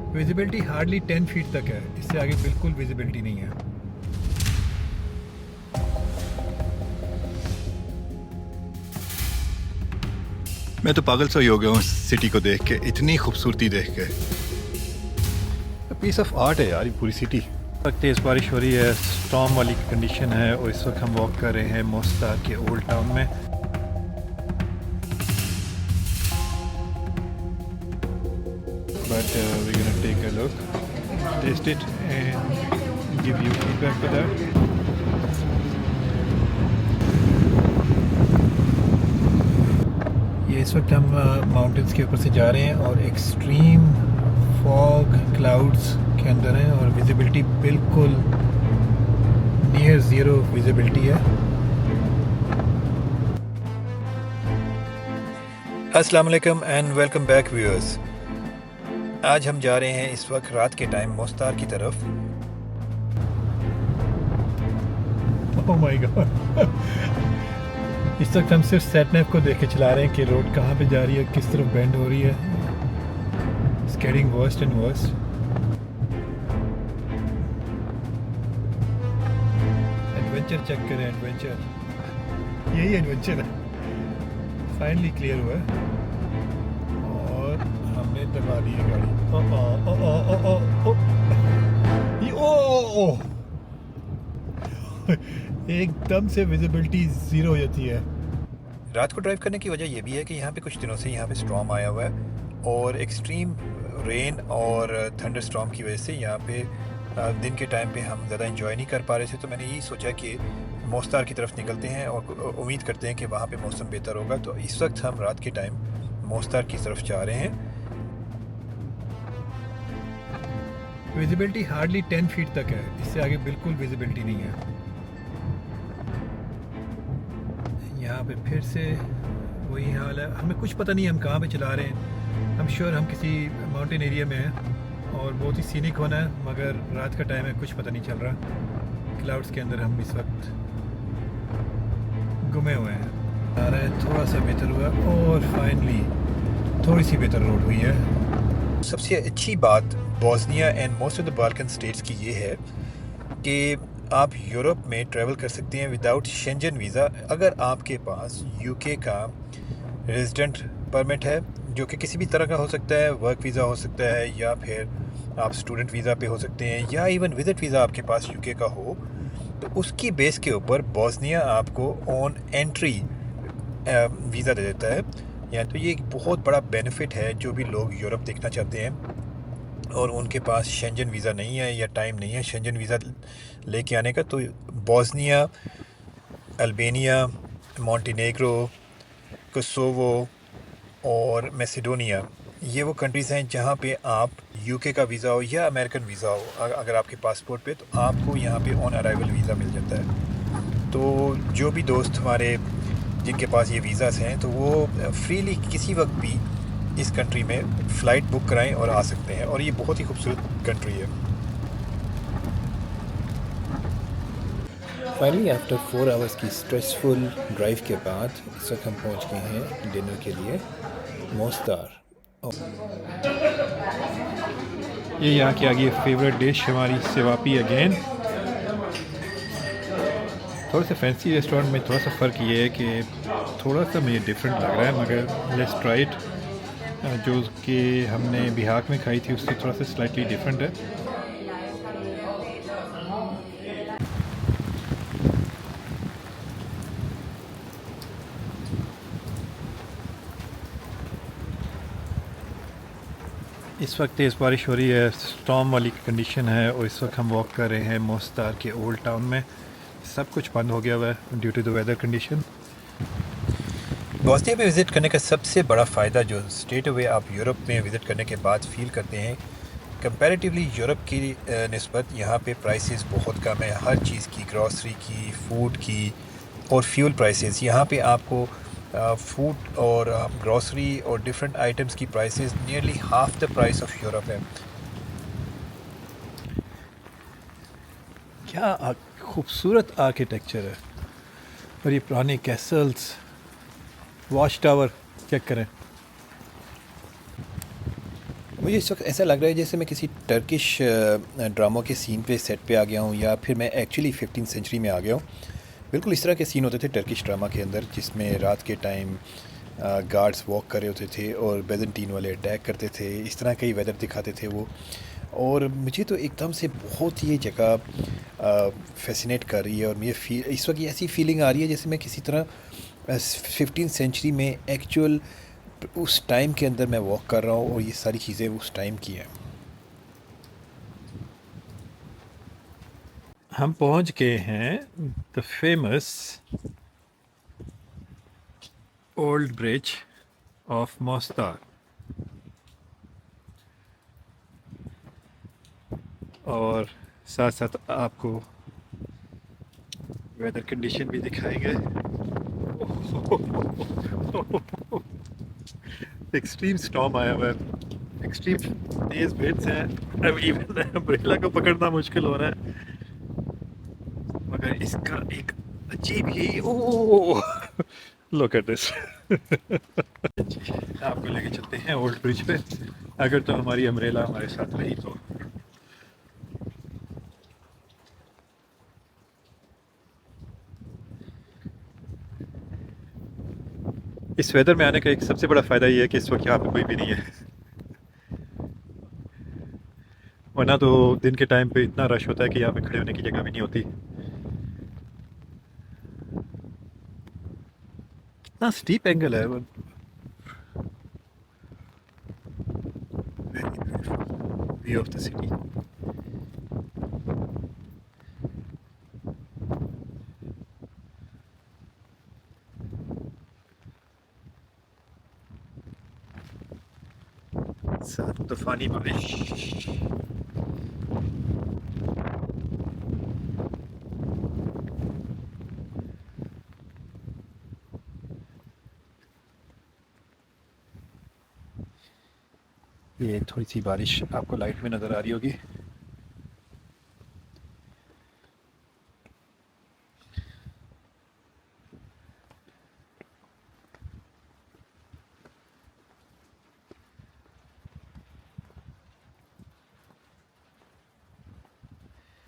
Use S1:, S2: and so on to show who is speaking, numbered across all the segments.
S1: Visibility hardly 10 feet तक है, इससे आगे बिल्कुल विजिबिलिटी नहीं है।
S2: मैं तो पागल सा ही हो गया हूँ सिटी को देख के, इतनी खूबसूरती देख के। पीस ऑफ आर्ट है यार ये पूरी सिटी।
S1: तेज़ बारिश हो रही है, स्टॉर्म वाली कंडीशन है और इस वक्त हम वॉक कर रहे हैं मोस्तार के ओल्ड टाउन में। But we're gonna take a look, taste it and give you feedback for that. ये इस वक्त हम माउंटेन्स के ऊपर से जा रहे हैं और एक्सट्रीम फॉग क्लाउड्स के अंदर हैं और विजिबिलिटी बिल्कुल नियर ज़ीरो विजिबिलिटी है। अस्सलाम वालेकुम एंड वेलकम बैक व्यूअर्स। आज हम जा रहे हैं इस वक्त रात के टाइम मोस्तार की तरफ। ओह माय गॉड, इस वक्त हम सिर्फ सेटनैव को देख के चला रहे हैं कि रोड कहाँ पे जा रही है, किस तरफ बेंड हो रही है। It's getting worst and worst. Adventure check करें, एडवेंचर, यही एडवेंचर है। फाइनली क्लियर हुआ है और हमने दबा दी है गाड़ी। एकदम से विजिबिलिटी ज़ीरो हो जाती है। रात को ड्राइव करने की वजह यह भी है कि यहाँ पे कुछ दिनों से यहाँ पे स्टॉर्म आया हुआ है और एक्सट्रीम रेन और थंडर स्टॉर्म की वजह से यहाँ पे दिन के टाइम पे हम ज़्यादा इंजॉय नहीं कर पा रहे थे। तो मैंने यही सोचा कि मोस्तार की तरफ निकलते हैं और उम्मीद करते हैं कि वहाँ पे मौसम बेहतर होगा। तो इस वक्त हम रात के टाइम मोस्तार की तरफ जा रहे हैं। विजिबिलिटी हार्डली 10 फीट तक है, इससे आगे बिल्कुल विजिबिलिटी नहीं है। यहाँ पे फिर से वही हाल है, हमें कुछ पता नहीं हम कहाँ पे चला रहे हैं। हम श्योर हम किसी माउंटेन एरिया में हैं और बहुत ही सीनिक होना है, मगर रात का टाइम है, कुछ पता नहीं चल रहा। क्लाउड्स के अंदर हम इस वक्त गुमे हुए हैं। आ रहा है, थोड़ा सा बेहतर हुआ और फाइनली थोड़ी सी बेहतर रोड हुई है। सबसे अच्छी बात Bosnia and most of the Balkan states की ये है कि आप यूरोप में ट्रैवल कर सकते हैं विदाउट शेंजन वीज़ा अगर आपके पास यूके का रेजिडेंट परमिट है, जो कि किसी भी तरह का हो सकता है। वर्क वीज़ा हो सकता है या फिर आप स्टूडेंट वीज़ा पे हो सकते हैं या इवन विजिट वीज़ा आपके पास यूके का हो। तो उसकी बेस के ऊपर बोस्निया आपको ऑन एंट्री वीज़ा दे देता है। या तो ये एक बहुत बड़ा बेनिफिट है जो भी लोग यूरोप देखना चाहते हैं और उनके पास शेंजन वीज़ा नहीं है या टाइम नहीं है शेंजन वीज़ा लेके आने का। तो बोस्निया, अल्बानिया, मोंटेनेग्रो, कोसोवो और मैसेडोनिया, ये वो कंट्रीज़ हैं जहाँ पे आप यूके का वीज़ा हो या अमेरिकन वीज़ा हो अगर आपके पासपोर्ट पे, तो आपको यहाँ पे ऑन अराइवल वीज़ा मिल जाता है। तो जो भी दोस्त हमारे जिनके पास ये वीज़ास हैं तो वो फ्रीली किसी वक्त भी इस कंट्री में फ़्लाइट बुक कराएं और आ सकते हैं और ये बहुत ही खूबसूरत कंट्री है। फाइनली आफ्टर 4 आवर्स की स्ट्रेसफुल ड्राइव के बाद इस वक्त हम पहुंच गए हैं डिनर के लिए मोस्तार। ये यहाँ की आगे फेवरेट डिश हमारी सेवापी अगेन। थोड़ा सा फैंसी रेस्टोरेंट में थोड़ा सा फ़र्क ये है कि थोड़ा सा मुझे डिफरेंट लग रहा है, मगर लेट्स ट्राई इट। जो कि हमने बिहाक में खाई थी उससे थोड़ा सा स्लाइटली डिफरेंट है। इस वक्त तेज़ बारिश हो रही है, स्टॉर्म वाली कंडीशन है और इस वक्त हम वॉक कर रहे हैं मोस्तार के ओल्ड टाउन में। सब कुछ बंद हो गया हुआ है due to the weather condition. Bosnia में विज़िट करने का सबसे बड़ा फ़ायदा जो स्ट्रेट अवे आप यूरोप में विज़िट करने के बाद फ़ील करते हैं, कंपैरेटिवली यूरोप की निस्बत यहाँ पे प्राइसेस बहुत कम है। हर चीज़ की, ग्रॉसरी की, फूड की और फ्यूल प्राइसेस, यहाँ पे आपको फूड और ग्रॉसरी और डिफरेंट आइटम्स की prices nearly half the price of Europe है। क्या खूबसूरत आर्किटेक्चर है और ये पुराने कैसल्स, वॉच टावर चेक करें। मुझे इस वक्त ऐसा लग रहा है जैसे मैं किसी टर्किश ड्रामों के सीन पे सेट पे आ गया हूँ, या फिर मैं एक्चुअली 15th सेंचुरी में आ गया हूँ। बिल्कुल इस तरह के सीन होते थे टर्किश ड्रामा के अंदर, जिसमें रात के टाइम गार्ड्स वॉक कर रहे होते थे और बेजेंटीन वाले अटैक करते थे। इस तरह कई वेदर दिखाते थे वो। और मुझे तो एकदम से बहुत ये जगह फैसिनेट कर रही है, और मुझे इस वक्त ये ऐसी फीलिंग आ रही है जैसे मैं किसी तरह 15th सेंचुरी में एक्चुअल उस टाइम के अंदर मैं वॉक कर रहा हूँ, और ये सारी चीज़ें उस टाइम की हैं।
S2: हम पहुंच गए हैं the famous old bridge of Mostar, और साथ साथ आपको वेदर कंडीशन भी दिखाएंगे। एक्सट्रीम स्टॉर्म आया हुआ है, एक्सट्रीम तेज विंड्स हैं। अब इवन अम्ब्रेला को पकड़ना मुश्किल हो रहा है, मगर इसका एक अजीब ही ओह लुक एट दिस। आपको लेके चलते हैं ओल्ड ब्रिज पे, अगर तो हमारी अम्ब्रेला हमारे साथ रही तो। इस वेदर में आने का एक सबसे बड़ा फ़ायदा ये है कि इस वक्त यहाँ पे कोई भी नहीं है, वरना तो दिन के टाइम पे इतना रश होता है कि यहाँ पे खड़े होने की जगह भी नहीं होती। कितना स्टीप एंगल है वो। View of the city. साथ तूफानी बारिश। ये थोड़ी सी बारिश आपको लाइट में नज़र आ रही होगी।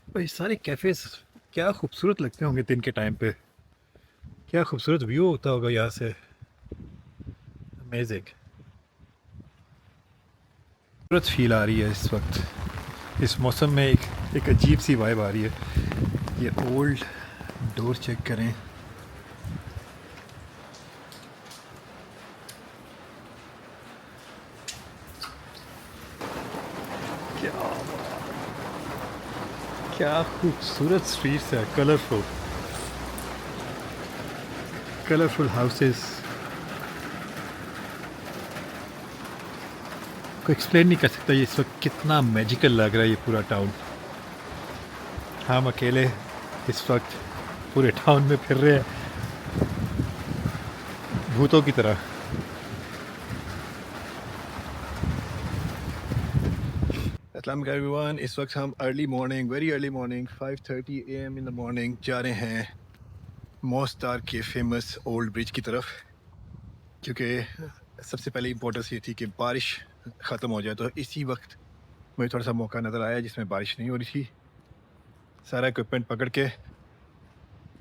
S2: और ये सारे कैफ़ेज़ क्या खूबसूरत लगते होंगे दिन के टाइम पे, क्या खूबसूरत व्यू होता होगा यहाँ से। अमेजिंग। खूबसूरत फील आ रही है इस वक्त, इस मौसम में एक अजीब सी वाइब आ रही है। ये ओल्ड डोर चेक करें, क्या क्या खूबसूरत स्ट्रीट्स है, कलरफुल कलरफुल हाउसेस। को एक्सप्लेन नहीं कर सकता ये इस वक्त कितना मैजिकल लग रहा है ये पूरा टाउन। हम अकेले इस वक्त पूरे टाउन में फिर रहे हैं भूतों की तरह। अस्सलाम वालेकुम एवरीवन, इस वक्त हम early morning, very early morning, 5:30 AM in the morning जा रहे हैं मोस्तार के फेमस ओल्ड ब्रिज की तरफ, क्योंकि सबसे पहले इम्पोर्टेंस ये थी कि बारिश ख़त्म हो जाए। तो इसी वक्त मुझे थोड़ा सा मौका नज़र आया जिसमें बारिश नहीं हो रही थी। सारा इक्विपमेंट पकड़ के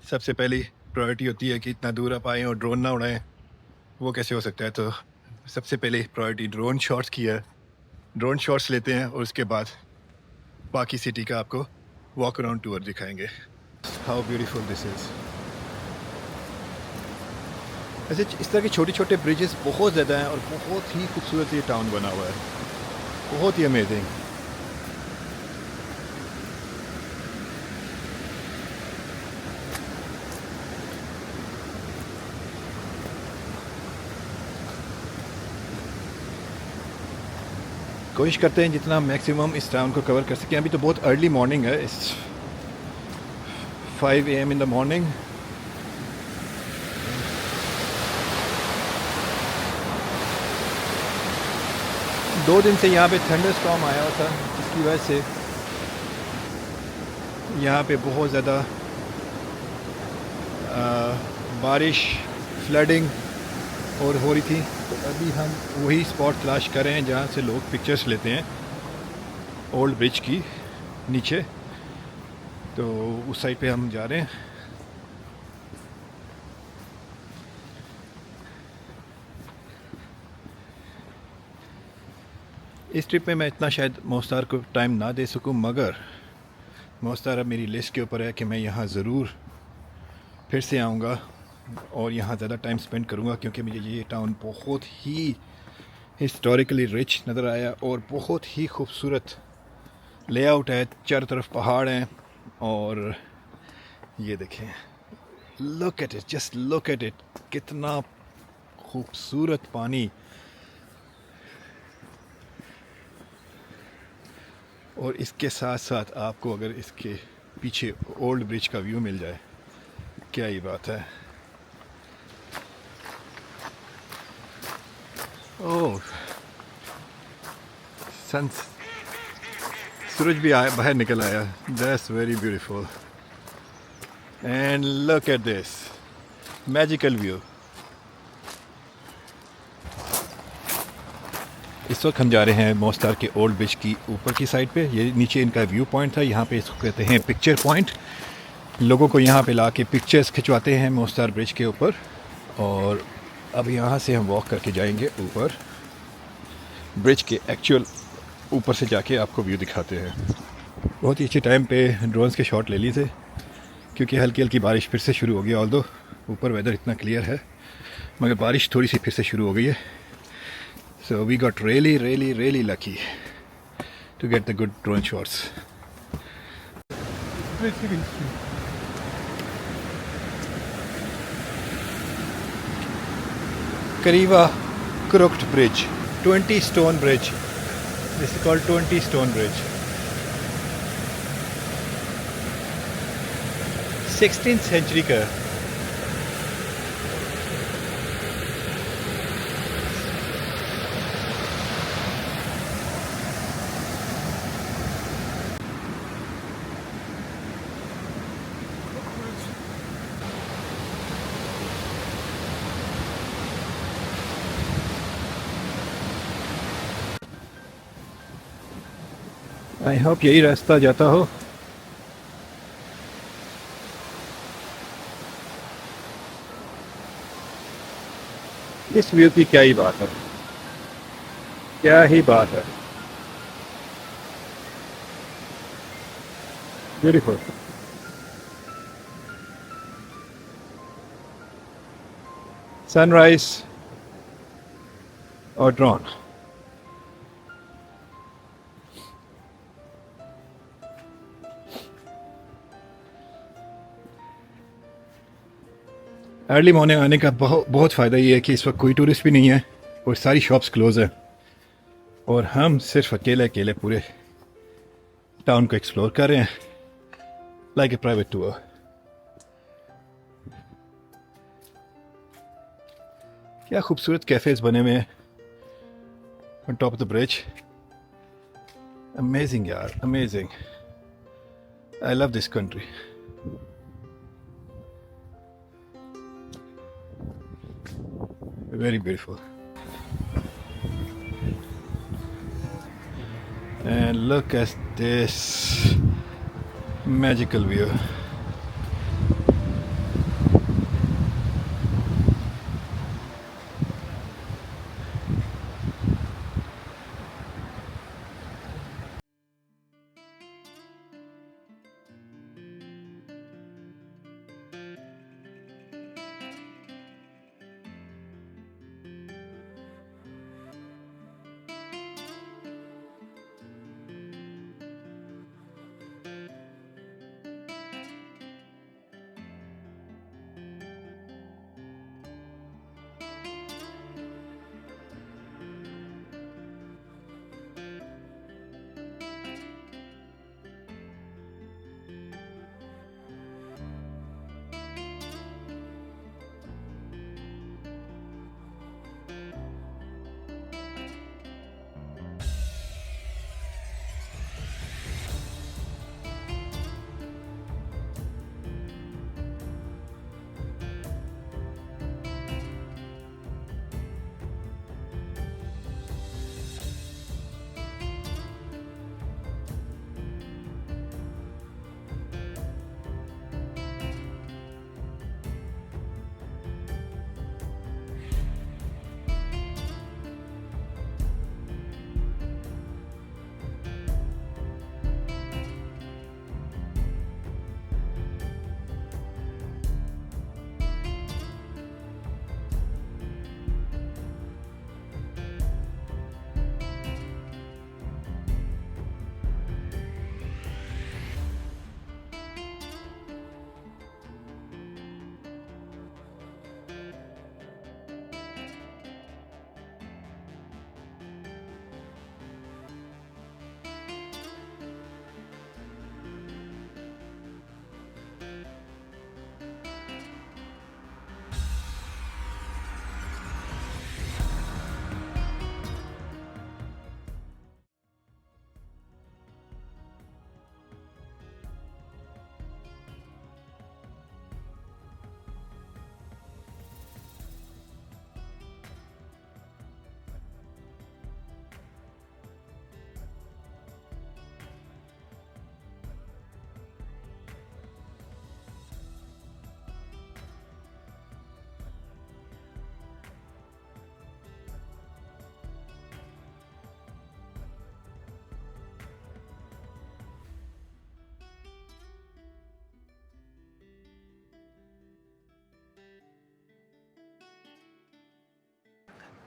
S2: सबसे पहली प्रायोरिटी होती है कि इतना दूर आप आएँ और ड्रोन ना उड़ाएँ, वो कैसे हो सकता है। तो सबसे पहले प्रायोरिटी ड्रोन शॉट्स की है। ड्रोन शॉट्स लेते हैं और उसके बाद बाकी सिटी का आपको वॉक अराउंड टूर दिखाएंगे। How beautiful this is. ऐसे इस तरह के छोटे छोटे ब्रिजेस बहुत ज़्यादा हैं और बहुत ही खूबसूरत ये टाउन बना हुआ है, बहुत ही अमेजिंग। कोशिश करते हैं जितना मैक्सिमम इस टाउन को कवर कर सकें। अभी तो बहुत अर्ली मॉर्निंग है, इस 5 AM इन द मॉर्निंग। दो दिन से यहाँ पे थंडर स्टॉर्म आया हुआ था, जिसकी वजह से यहाँ पे बहुत ज़्यादा बारिश, फ्लडिंग और हो रही थी। तो अभी हम वही स्पॉट तलाश कर रहे हैं जहाँ से लोग पिक्चर्स लेते हैं ओल्ड ब्रिज की नीचे। तो उस साइड पे हम जा रहे हैं। इस ट्रिप में मैं इतना शायद मोस्तार को टाइम ना दे सकूं, मगर मोस्तार अब मेरी लिस्ट के ऊपर है कि मैं यहाँ ज़रूर फिर से आऊँगा और यहाँ ज़्यादा टाइम स्पेंड करूँगा, क्योंकि मुझे ये टाउन बहुत ही हिस्टोरिकली रिच नज़र आया और बहुत ही खूबसूरत लेआउट है। चारों तरफ पहाड़ हैं और ये देखें, look at it, just look at it, कितना खूबसूरत पानी। और इसके साथ साथ आपको अगर इसके पीछे ओल्ड ब्रिज का व्यू मिल जाए, क्या ही बात है। ओह, सन, सूरज भी आया, बाहर निकल आया। That's very beautiful and look at this magical view. इस वक्त हम जा रहे हैं मोस्तार के ओल्ड ब्रिज की ऊपर की साइड पे। ये नीचे इनका व्यू पॉइंट था, यहाँ पे इसको कहते हैं पिक्चर पॉइंट। लोगों को यहाँ पे ला के पिक्चर्स खिंचवाते हैं मोस्तार ब्रिज के ऊपर। और अब यहाँ से हम वॉक करके जाएंगे ऊपर, ब्रिज के एक्चुअल ऊपर से जाके आपको व्यू दिखाते हैं। बहुत ही अच्छे टाइम पे ड्रोन्स के शॉट ले लिए थे, क्योंकि हल्की हल्की बारिश फिर से शुरू हो गई। ऑल्दो ऊपर वेदर इतना क्लियर है, मगर बारिश थोड़ी सी फिर से शुरू हो गई है। So we got really lucky to get the good drone shots. Kariva Crooked Bridge, 20 stone bridge. This is called 20 stone bridge. 16th century का। आई होप यही रास्ता जाता हो। इस व्यू की क्या ही बात है, क्या ही बात है। ब्यूटीफुल। सनराइज और ड्रोन। अर्ली मॉर्निंग आने का बहुत फ़ायदा ये है कि इस वक्त कोई टूरिस्ट भी नहीं है और सारी शॉप्स क्लोज है, और हम सिर्फ अकेले पूरे टाउन को एक्सप्लोर कर रहे हैं, लाइक ए प्राइवेट टूर। क्या खूबसूरत कैफेज बने हुए हैं on top of the bridge. Amazing यार, amazing. I love this country. Very beautiful. And look at this magical view.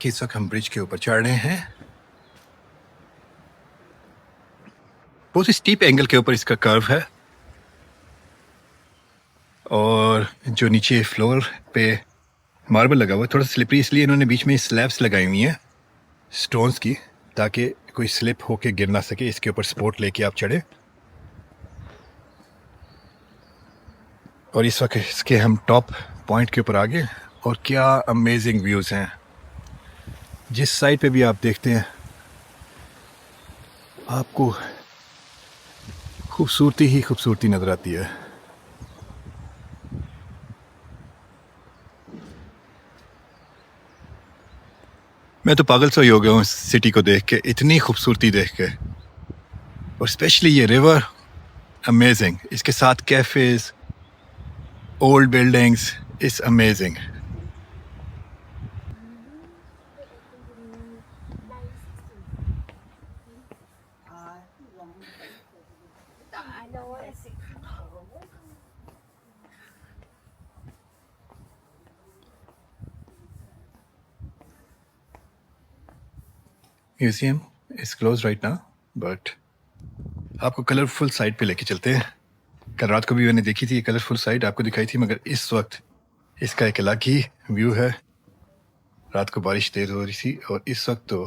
S2: कि इस वक्त हम ब्रिज के ऊपर चढ़ रहे हैं। बहुत ही स्टीप एंगल के ऊपर इसका कर्व है और जो नीचे फ्लोर पे मार्बल लगा हुआ है थोड़ा स्लिपरी, इसलिए इन्होंने बीच में स्लैब्स लगाई हुई हैं स्टोन्स की, ताकि कोई स्लिप होके गिर ना सके। इसके ऊपर सपोर्ट लेके आप चढ़े। और इस वक्त इसके हम टॉप पॉइंट के ऊपर आ गए और क्या अमेजिंग व्यूज़ हैं। जिस साइड पे भी आप देखते हैं आपको खूबसूरती ही खूबसूरती नज़र आती है। मैं तो पागल सा ही हो गया हूँ इस सिटी को देख के, इतनी खूबसूरती देख के। और स्पेशली ये रिवर अमेजिंग, इसके साथ cafes, old buildings, it's amazing. Museum is close right now, but आपको कलरफुल साइड पे लेके चलते हैं। कल रात को भी मैंने देखी थी ये कलरफुल साइड, आपको दिखाई थी, मगर इस वक्त इसका एक अलग ही व्यू है। रात को बारिश तेज हो रही थी और इस वक्त तो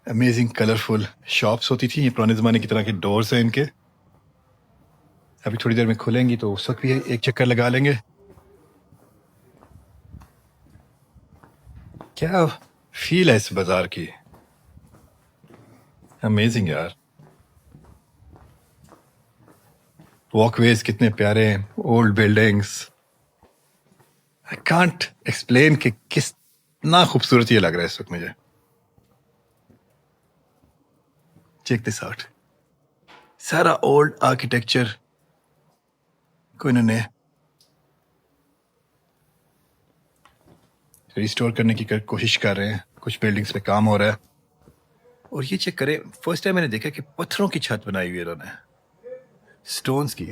S2: अमेजिंग कलरफुल शॉप्स होती थी। ये पुराने ज़माने की तरह के डोर्स हैं इनके, अभी थोड़ी देर में खुलेंगी तो उस वक्त भी एक चक्कर लगा लेंगे। क्या फील है इस बाजार की, अमेजिंग यार। वॉकवेज कितने प्यारे हैं, old buildings, I can't explain कि कितना खूबसूरत ये लग रहा है इस वक्त मुझे। चेक दिस आउट, सारा ओल्ड आर्किटेक्चर को इन्होंने रिस्टोर करने की कोशिश कर रहे हैं। कुछ बिल्डिंग्स पे काम हो रहा है। और ये चेक करें, फर्स्ट टाइम मैंने देखा कि पत्थरों की छत बनाई हुई है इन्होंने, स्टोन्स की।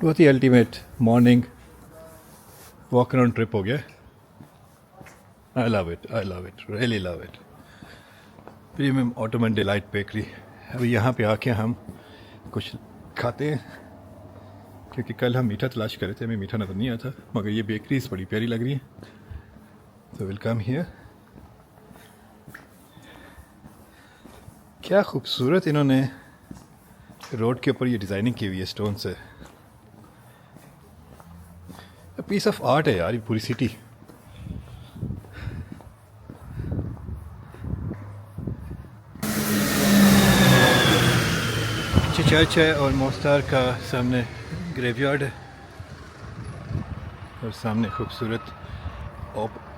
S2: बहुत ही ultimate morning walk around trip हो गया। I love it, really love it. Premium Ottoman delight bakery. अभी यहाँ पे आके हम कुछ खाते हैं, क्योंकि कल हम मीठा तलाश कर रहे थे, हमें मीठा नज़र नहीं आता, मगर ये बेकरीज बड़ी प्यारी लग रही है, तो वेलकम हियर। क्या खूबसूरत इन्होंने रोड के ऊपर ये डिज़ाइनिंग की हुई है स्टोन से। पीस ऑफ आर्ट है यार ये पूरी सिटी। पीछे चर्च है और मोस्तार का सामने ग्रेवयार्ड है और सामने खूबसूरत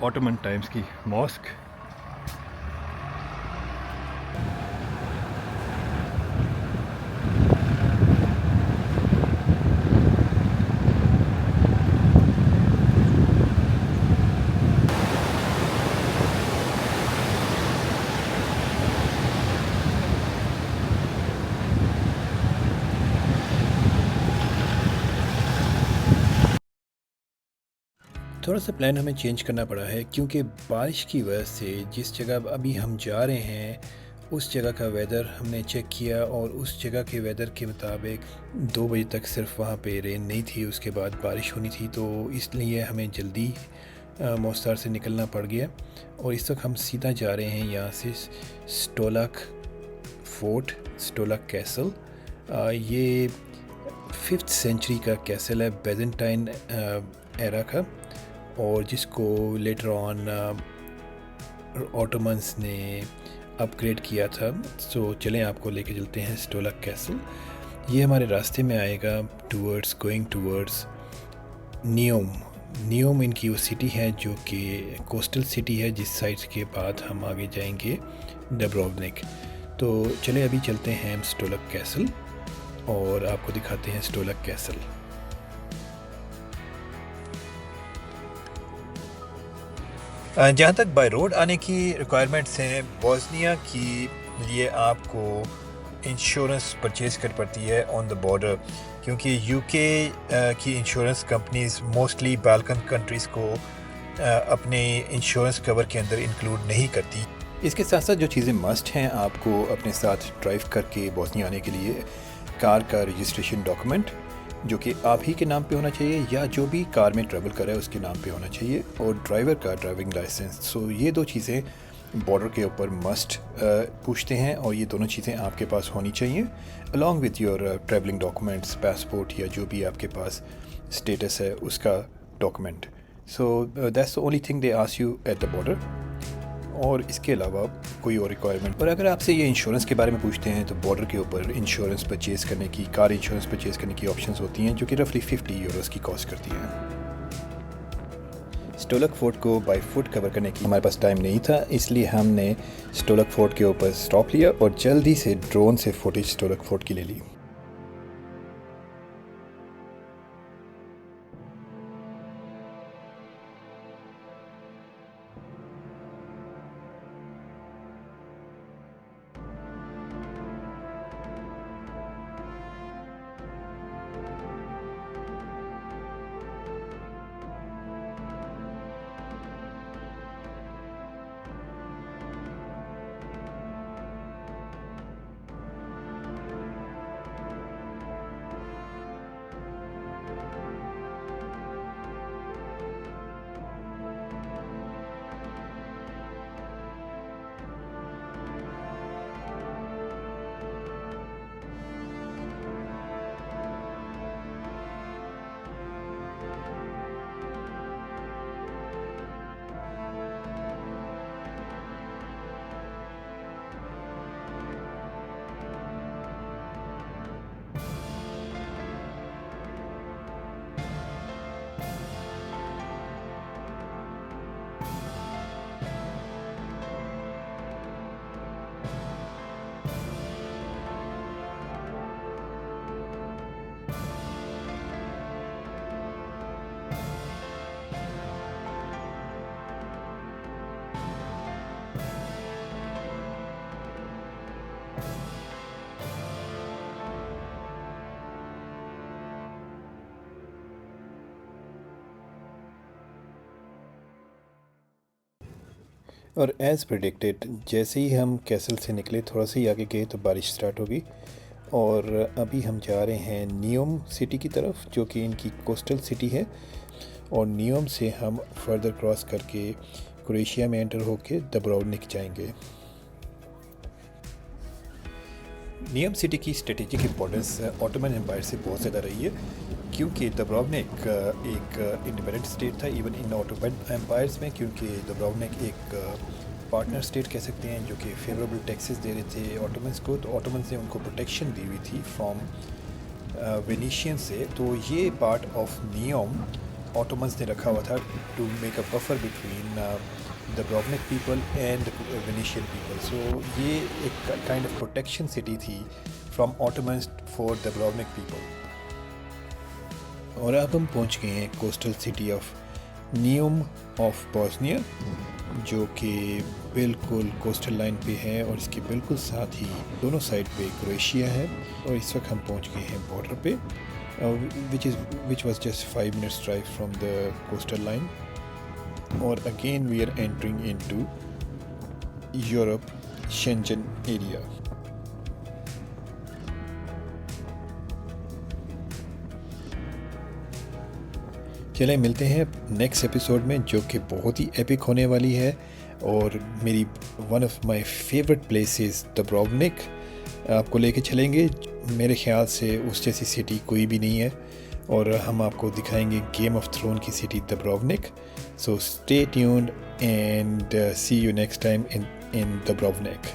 S2: ऑटोमन टाइम्स की मॉस्क।
S1: थोड़ा सा प्लान हमें चेंज करना पड़ा है, क्योंकि बारिश की वजह से जिस जगह अभी हम जा रहे हैं उस जगह का वेदर हमने चेक किया और उस जगह के वेदर के मुताबिक 2 बजे तक सिर्फ वहाँ पे रेन नहीं थी, उसके बाद बारिश होनी थी। तो इसलिए हमें जल्दी मोस्तार से निकलना पड़ गया और इस वक्त हम सीधा जा रहे हैं यहाँ से स्टोलक फोर्ट, स्टोलक कैसल। ये 5th सेंचुरी का कैसल है, बेजेंटाइन एरा का, और जिसको लेटर ऑन ऑटोमन्स ने अपग्रेड किया था। सो चलें आपको लेके चलते हैं स्टोलक कैसल। ये हमारे रास्ते में आएगा गोइंग टूवर्ड्स नियोम इनकी वो सिटी है जो कि कोस्टल सिटी है, जिस साइड के बाद हम आगे जाएंगे डब्रोवनिक। तो चलें अभी चलते हैं हम स्टोलक कैसल और आपको दिखाते हैं स्टोलक कैसल। जहाँ तक बाय रोड आने की रिक्वायरमेंट्स हैं, बॉस्निया की लिए आपको इंश्योरेंस परचेज़ कर पड़ती है ऑन द बॉर्डर, क्योंकि यूके की insurance companies mostly Balkan countries को अपने इंश्योरेंस कवर के अंदर इंक्लूड नहीं करती। इसके साथ साथ जो चीज़ें मस्ट हैं आपको अपने साथ ड्राइव करके बॉस्निया आने के लिए, कार का रजिस्ट्रेशन डॉक्यूमेंट जो कि आप ही के नाम पे होना चाहिए या जो भी कार में ट्रैवल कर रहा है उसके नाम पे होना चाहिए, और ड्राइवर का ड्राइविंग लाइसेंस। सो ये दो चीज़ें बॉर्डर के ऊपर मस्ट पूछते हैं, और ये दोनों चीज़ें आपके पास होनी चाहिए along with your travelling documents, passport या जो भी आपके पास स्टेटस है उसका document. So that's the only thing they ask you at the border, और इसके अलावा कोई और रिक्वायरमेंट। और अगर आपसे ये इंश्योरेंस के बारे में पूछते हैं तो बॉर्डर के ऊपर इंश्योरेंस परचेज़ करने की, कार इंश्योरेंस परचेज़ करने की ऑप्शंस होती हैं जो कि रफली 50 यूरोस की कॉस्ट करती हैं। स्टोलक फोर्ट को बाय फुट कवर करने की हमारे पास टाइम नहीं था, इसलिए हमने स्टोलक फोर्ट के ऊपर स्टॉप लिया और जल्दी से ड्रोन से फुटेज स्टोलक फोर्ट की ले ली। और एज़ प्रिडिक्टेड जैसे ही हम कैसल से निकले, थोड़ा सा ही आगे गए तो बारिश स्टार्ट हो गई, और अभी हम जा रहे हैं नियोम सिटी की तरफ जो कि इनकी कोस्टल सिटी है, और नियोम से हम फर्दर क्रॉस करके क्रोएशिया में एंटर होके दब्रोवनिक जाएंगे। नियोम सिटी की स्ट्रेटेजिक इंपॉर्टेंस ऑटोमन एम्पायर से बहुत ज़्यादा रही है, क्योंकि दब्रोवनिक एक इंडिपेंडेंट स्टेट था इवन इन ऑटोमन एम्पायर्स में, क्योंकि दब्रोवनिक एक पार्टनर स्टेट कह सकते हैं जो कि फेवरेबल टैक्सेस दे रहे थे ऑटोमन्स को, तो ऑटोमन्स ने उनको प्रोटेक्शन दी हुई थी फ्रॉम वेनिशियन से। तो ये पार्ट ऑफ नियोम ऑटोमन्स ने रखा हुआ था to make a buffer between Dubrovnik people and Venetian people. So ये एक काइंड ऑफ प्रोटेक्शन सिटी थी from Ottomans for Dubrovnik people. और अब हम पहुंच गए हैं coastal city of Neum of Bosnia, जो कि बिल्कुल कोस्टल लाइन पे है, और इसके बिल्कुल साथ ही दोनों साइड पे क्रोएशिया है। और इस वक्त हम पहुंच गए हैं बॉर्डर पे, which was just 5 minutes drive from the coastal line. और again we are entering into Europe Schengen area. चलें मिलते हैं नेक्स्ट एपिसोड में, जो कि बहुत ही एपिक होने वाली है, और मेरी one of my favourite places Dubrovnik आपको लेके चलेंगे। मेरे ख्याल से उस जैसी सिटी कोई भी नहीं है, और हम आपको दिखाएंगे गेम ऑफ थ्रोन की city Dubrovnik. So stay tuned and see you next time in दब्रोवनिक।